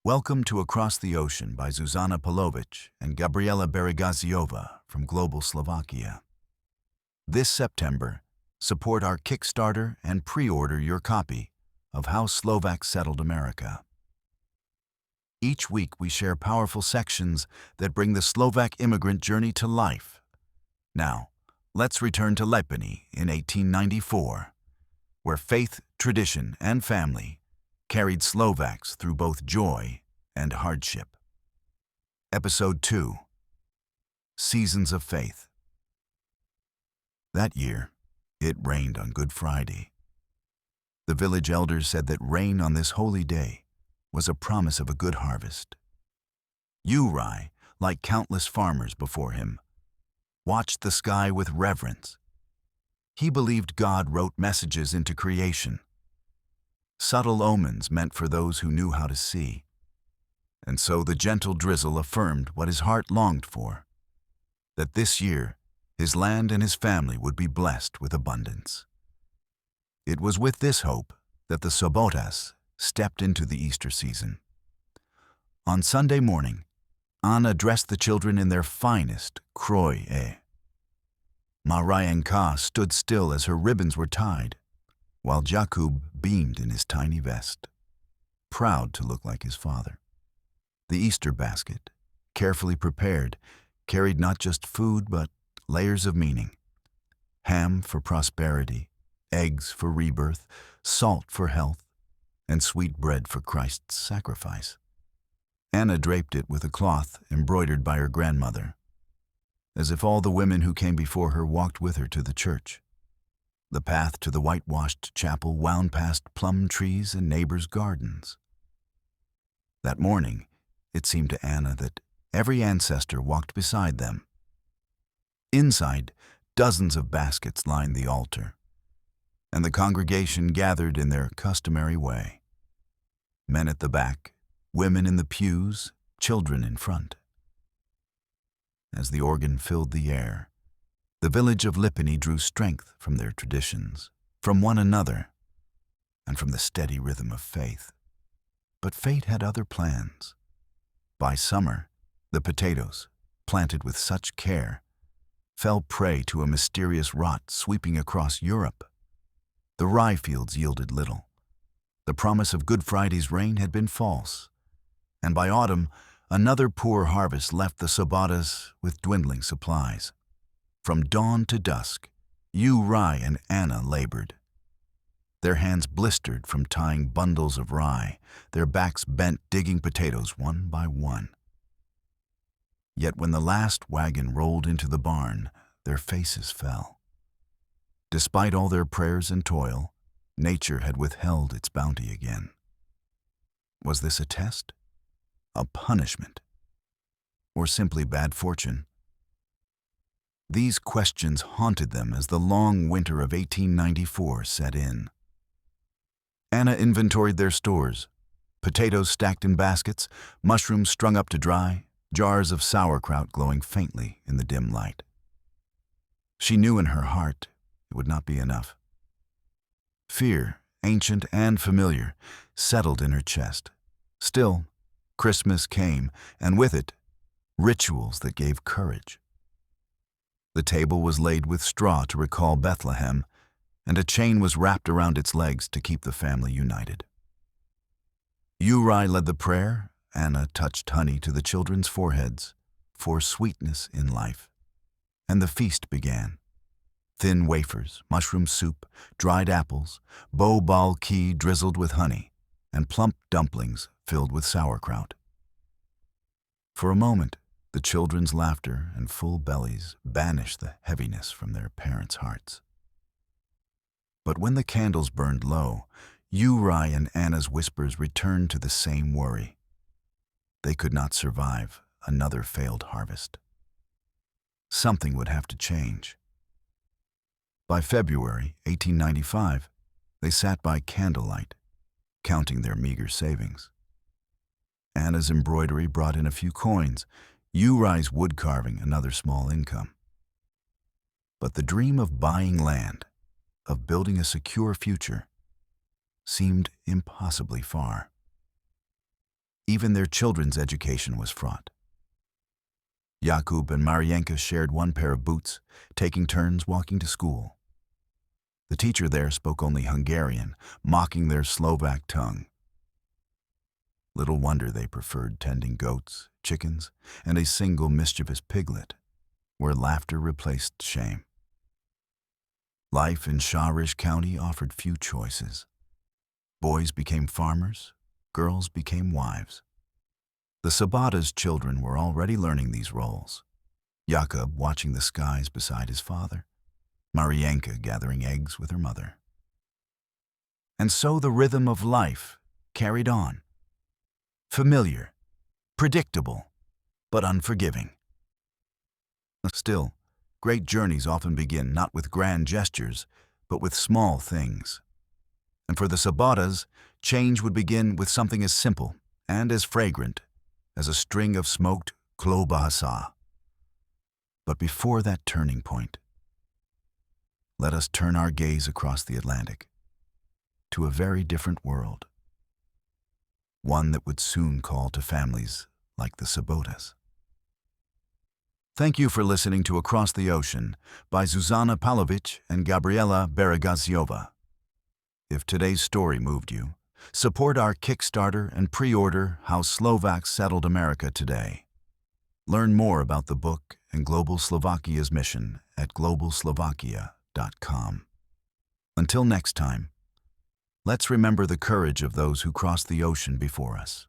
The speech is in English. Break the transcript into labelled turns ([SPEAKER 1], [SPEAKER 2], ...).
[SPEAKER 1] Welcome to Across the Ocean by Zuzana Palovic and Gabriela Bereghazyova from Global Slovakia. This September, support our Kickstarter and pre-order your copy of How Slovaks Settled America. Each week we share powerful sections that bring the Slovak immigrant journey to life. Now, let's return to Lipany in 1894, where faith, tradition, and family carried Slovaks through both joy and hardship. Episode 2: Seasons of Faith. That year, it rained on Good Friday. The village elders said that rain on this holy day was a promise of a good harvest. Juraj, like countless farmers before him, watched the sky with reverence. He believed God wrote messages into creation, subtle omens meant for those who knew how to see. And so the gentle drizzle affirmed what his heart longed for, that this year his land and his family would be blessed with abundance. It was with this hope that the Sobotas stepped into the Easter season. On Sunday morning, Anna dressed the children in their finest kroje. Marianka stood still as her ribbons were tied, while Jakub beamed in his tiny vest, proud to look like his father. The Easter basket, carefully prepared, carried not just food but layers of meaning. Ham for prosperity, eggs for rebirth, salt for health, and sweet bread for Christ's sacrifice. Anna draped it with a cloth embroidered by her grandmother, as if all the women who came before her walked with her to the church. The path to the whitewashed chapel wound past plum trees and neighbors' gardens. That morning, it seemed to Anna that every ancestor walked beside them. Inside, dozens of baskets lined the altar, and the congregation gathered in their customary way. Men at the back, women in the pews, children in front. As the organ filled the air, the village of Lipany drew strength from their traditions, from one another, and from the steady rhythm of faith. But fate had other plans. By summer, the potatoes, planted with such care, fell prey to a mysterious rot sweeping across Europe. The rye fields yielded little. The promise of Good Friday's rain had been false, and by autumn, another poor harvest left the Sobotas with dwindling supplies. From dawn to dusk, Juraj and Anna labored. Their hands blistered from tying bundles of rye, their backs bent digging potatoes one by one. Yet when the last wagon rolled into the barn, their faces fell. Despite all their prayers and toil, nature had withheld its bounty again. Was this a test? A punishment? Or simply bad fortune? These questions haunted them as the long winter of 1894 set in. Anna inventoried their stores: potatoes stacked in baskets, mushrooms strung up to dry, jars of sauerkraut glowing faintly in the dim light. She knew in her heart it would not be enough. Fear, ancient and familiar, settled in her chest. Still, Christmas came, and with it, rituals that gave courage. The table was laid with straw to recall Bethlehem, and a chain was wrapped around its legs to keep the family united. Juraj led the prayer. Anna touched honey to the children's foreheads for sweetness in life. And the feast began. Thin wafers, mushroom soup, dried apples, bal key drizzled with honey, and plump dumplings filled with sauerkraut. For a moment, the children's laughter and full bellies banished the heaviness from their parents' hearts. But when the candles burned low, Juraj and Anna's whispers returned to the same worry. They could not survive another failed harvest. Something would have to change. By February 1895, they sat by candlelight, counting their meager savings. Anna's embroidery brought in a few coins, Juraj's wood carving another small income. But the dream of buying land, of building a secure future, seemed impossibly far. Even their children's education was fraught. Jakub and Marienka shared one pair of boots, taking turns walking to school. The teacher there spoke only Hungarian, mocking their Slovak tongue. Little wonder they preferred tending goats, chickens, and a single mischievous piglet, where laughter replaced shame. Life in Shawrish County offered few choices. Boys became farmers, girls became wives. The Sobota's children were already learning these roles. Jakub watching the skies beside his father, Marienka gathering eggs with her mother. And so the rhythm of life carried on. Familiar, predictable, but unforgiving. Still, great journeys often begin not with grand gestures, but with small things. And for the Sobotas, change would begin with something as simple and as fragrant as a string of smoked klobasa. But before that turning point, let us turn our gaze across the Atlantic to a very different world, one that would soon call to families like the Sobotas. Thank you for listening to Across the Ocean by Zuzana Palovic and Gabriela Bereghazyova. If today's story moved you, support our Kickstarter and pre-order How Slovaks Settled America today. Learn more about the book and Global Slovakia's mission at globalslovakia.com. Until next time, let's remember the courage of those who crossed the ocean before us.